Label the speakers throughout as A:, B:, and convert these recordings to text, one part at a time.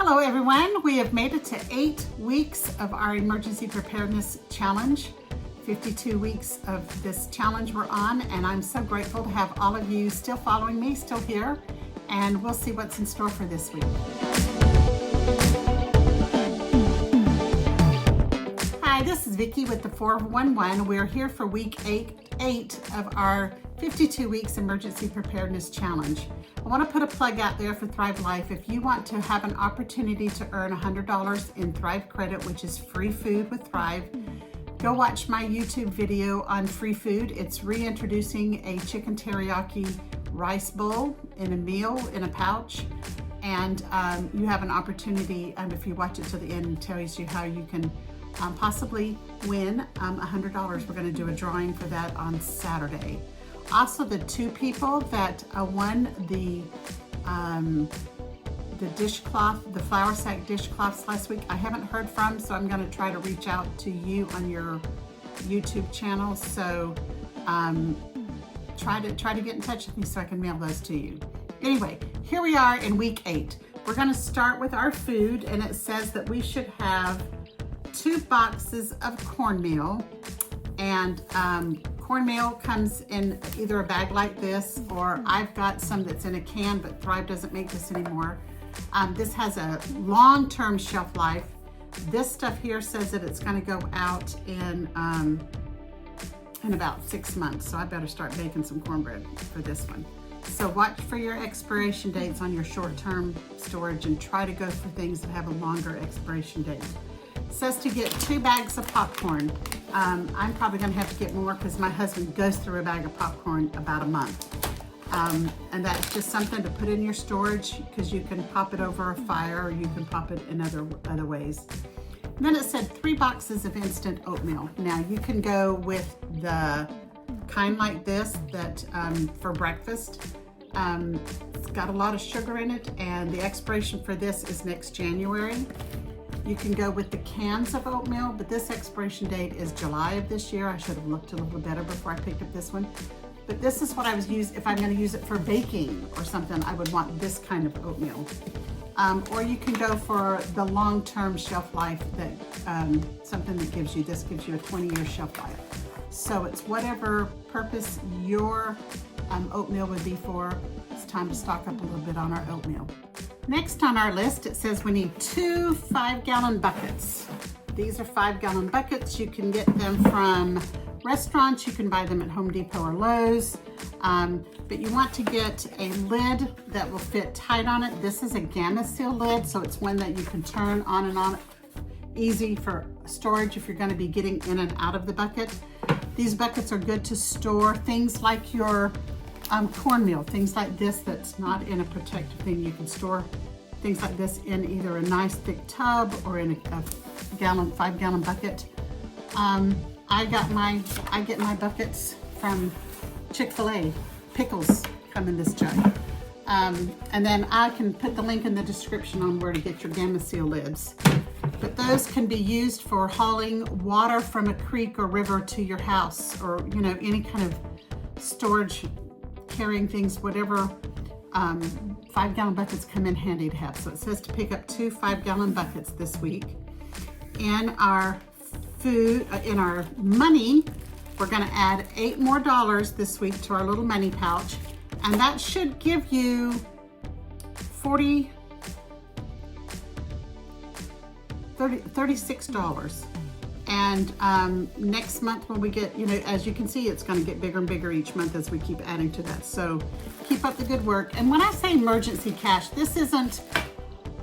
A: Hello everyone, we have made it to 8 weeks of our emergency preparedness challenge. 52 weeks of this challenge we're on, and I'm so grateful to have all of you still following me, still here, and we'll see what's in store for this week. Hi, this is Vicki with the 411. We're here for week 8 of our 52 weeks emergency preparedness challenge. I want to put a plug out there for Thrive Life. If you want to have an opportunity to earn $100 in Thrive credit, which is free food with Thrive, go watch my YouTube video on free food. It's reintroducing a chicken teriyaki rice bowl in a meal in a pouch. And you have an opportunity, if you watch it to the end, it tells you how you can possibly win $100. We're going to do a drawing for that on Saturday. Also, the 2 people that won the dishcloth, the flour sack dishcloths last week, I haven't heard from, so I'm going to try to reach out to you on your YouTube channel. So try to get in touch with me so I can mail those to you. Anyway, here we are in week 8. We're going to start with our food, and it says that we should have 2 boxes of cornmeal, and cornmeal comes in either a bag like this, or I've got some that's in a can, but Thrive doesn't make this anymore. This has a long-term shelf life. This stuff here says that it's going to go out in about 6 months, so I better start baking some cornbread for this one. So watch for your expiration dates on your short-term storage and try to go for things that have a longer expiration date. It says to get 2 bags of popcorn. I'm probably going to have to get more because my husband goes through a bag of popcorn about a month. And that's just something to put in your storage because you can pop it over a fire, or you can pop it in other ways. And then it said 3 boxes of instant oatmeal. Now you can go with the kind like this that for breakfast. It's got a lot of sugar in it, and the expiration for this is next January. You can go with the cans of oatmeal, but this expiration date is July of this year. I should have looked a little better before I picked up this one. But this is what I was using. If I'm going to use it for baking or something, I would want this kind of oatmeal. Or you can go for the long-term shelf life that something that gives you a 20-year shelf life. So it's whatever purpose your oatmeal would be for. It's time to stock up a little bit on our oatmeal. Next on our list, it says we need 2 5-gallon buckets. These are 5-gallon buckets. You can get them from restaurants. You can buy them at Home Depot or Lowe's. But you want to get a lid that will fit tight on it. This is a Gamma Seal lid, so it's one that you can turn on and on. Easy for storage if you're going to be getting in and out of the bucket. These buckets are good to store things like your cornmeal, things like this that's not in a protective thing. You can store things like this in either a nice thick tub or in a 5-gallon bucket. I get my buckets from Chick-fil-A. Pickles come in this jug. And then I can put the link in the description on where to get your Gamma Seal lids. But those can be used for hauling water from a creek or river to your house, or any kind of storage, carrying things, whatever. 5-gallon buckets come in handy to have. So it says to pick up 2 5-gallon buckets this week. In our food, in our money, we're going to add $8 more this week to our little money pouch, and that should give you $36. And next month when we get, as you can see, it's going to get bigger and bigger each month as we keep adding to that. So keep up the good work. And when I say emergency cash, this isn't,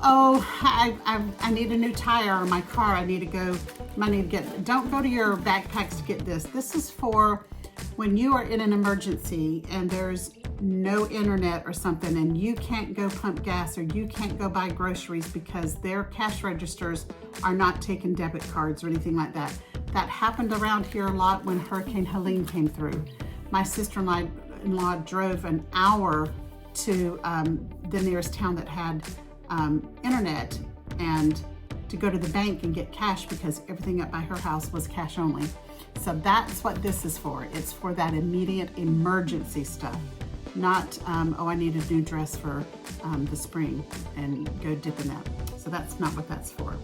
A: oh, I need a new tire on my car. I need to get, don't go to your backpacks to get this. This is for when you are in an emergency and there's no internet or something, and you can't go pump gas, or you can't go buy groceries because their cash registers are not taking debit cards or anything like that. That happened around here a lot when Hurricane Helene came through. My sister-in-law drove an hour to the nearest town that had internet, and to go to the bank and get cash because everything up by her house was cash only. So that's what this is for. It's for that immediate emergency stuff. Not, oh, I need a new dress for the spring and go dip in that. So that's not what that's for.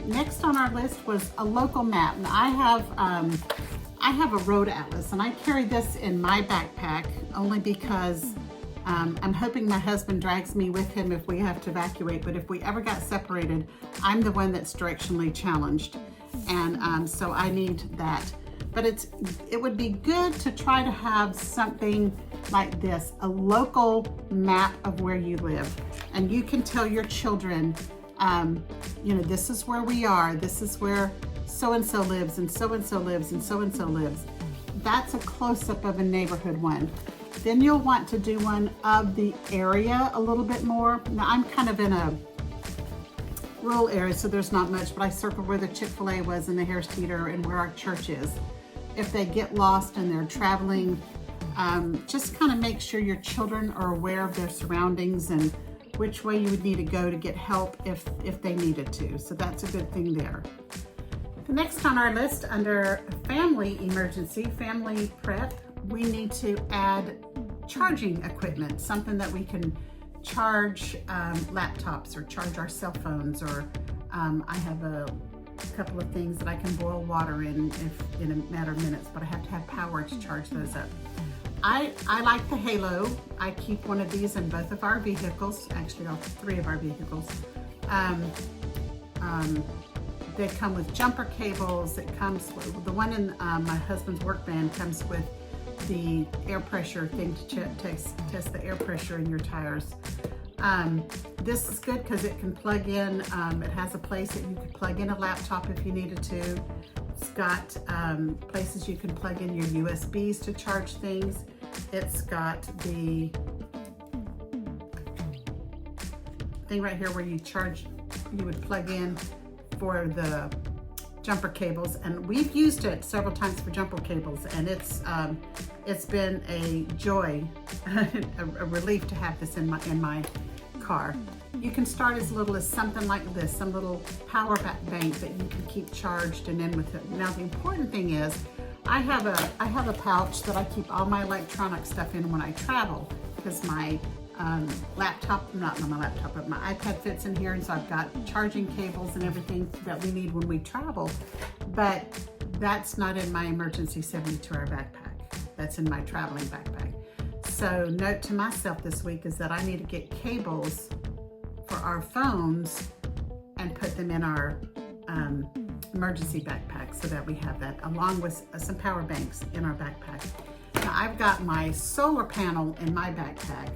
A: Next on our list was a local map. And I have a road atlas, and I carry this in my backpack only because I'm hoping my husband drags me with him if we have to evacuate, but if we ever got separated, I'm the one that's directionally challenged, and so I need that. But it would be good to try to have something like this, a local map of where you live, and you can tell your children, you know, this is where we are, this is where so-and-so lives, and so-and-so lives, and so-and-so lives. That's a close-up of a neighborhood one. Then you'll want to do one of the area a little bit more. Now I'm kind of in a rural area, so there's not much, but I circled where the Chick-fil-A was and the Harris Teeter and where our church is. If they get lost and they're traveling, just kind of make sure your children are aware of their surroundings and which way you would need to go to get help if they needed to. So that's a good thing there. The next on our list under family emergency, family prep, we need to add charging equipment, something that we can charge laptops or charge our cell phones, or I have a couple of things that I can boil water in in a matter of minutes, but I have to have power to charge those up. I like the Halo. I keep one of these in both of our vehicles, actually all three of our vehicles. They come with jumper cables. It comes with, the one in my husband's work van comes with the air pressure thing to test the air pressure in your tires. This is good because it can plug in, it has a place that you could plug in a laptop if you needed to. It's got places you can plug in your USBs to charge things. It's got the thing right here where you would plug in for the jumper cables, and we've used it several times for jumper cables, and it's been a joy, a relief to have this in my car. You can start as little as something like this, some little power bank that you can keep charged and in with it. Now the important thing is, I have a pouch that I keep all my electronic stuff in when I travel, because my laptop, not my laptop, but my iPad fits in here, and so I've got charging cables and everything that we need when we travel, but that's not in my emergency 72-hour backpack. That's in my traveling backpack. So note to myself this week is that I need to get cables for our phones and put them in our emergency backpack so that we have that, along with some power banks in our backpack. Now I've got my solar panel in my backpack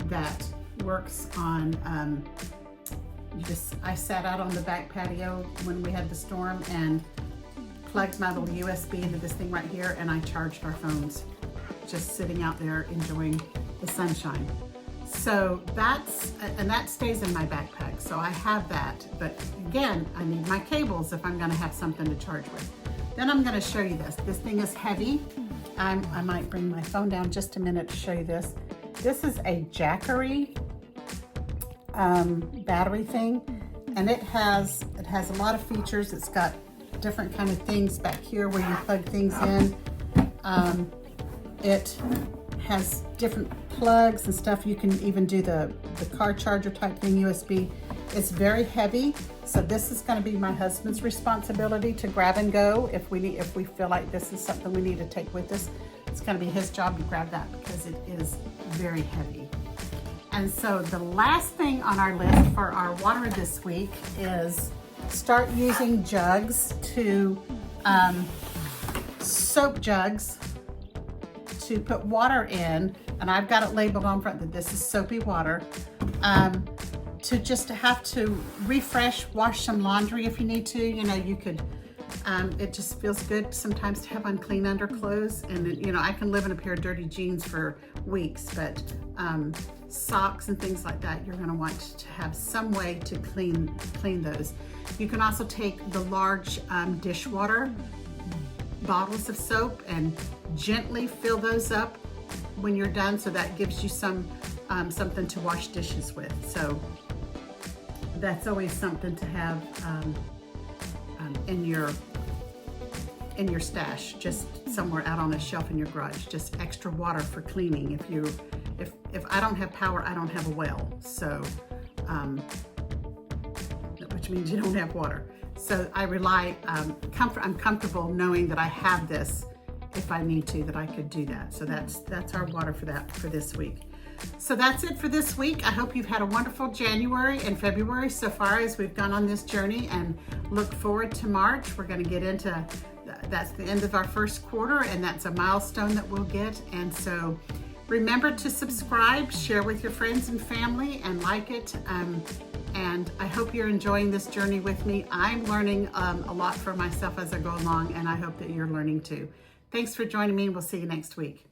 A: that works on, I sat out on the back patio when we had the storm and plugged my little USB into this thing right here, and I charged our phones just sitting out there enjoying the sunshine. So that stays in my backpack, so I have that. But again, I need my cables if I'm gonna have something to charge with. Then I'm gonna show you this. This thing is heavy. I might bring my phone down just a minute to show you this. This is a Jackery battery thing, and it has a lot of features. It's got different kind of things back here where you plug things in. It has different plugs and stuff. You can even do the car charger type thing, USB. It's very heavy, so this is going to be my husband's responsibility to grab and go if we feel like this is something we need to take with us. It's going to be his job to grab that because it is very heavy. And so the last thing on our list for our water this week is start using jugs to, soap jugs to put water in, and I've got it labeled on front that this is soapy water, to just have to refresh, wash some laundry if you need to. You know, you could, it just feels good sometimes to have on clean underclothes, and you know, I can live in a pair of dirty jeans for weeks, but socks and things like that, you're going to want to have some way to clean those. You can also take the large dishwater bottles of soap and gently fill those up when you're done, so that gives you some something to wash dishes with. So that's always something to have in your stash, just somewhere out on a shelf in your garage. Just extra water for cleaning. If I don't have power, I don't have a well, so which means you don't have water. So I rely, I'm comfortable knowing that I have this if I need to, that I could do that. So that's our water for this week. So that's it for this week. I hope you've had a wonderful January and February so far as we've gone on this journey, and look forward to March. We're going to get into, that's the end of our first quarter, and that's a milestone that we'll get. And so remember to subscribe, share with your friends and family, and like it. And I hope you're enjoying this journey with me. I'm learning a lot for myself as I go along, and I hope that you're learning too. Thanks for joining me, and we'll see you next week.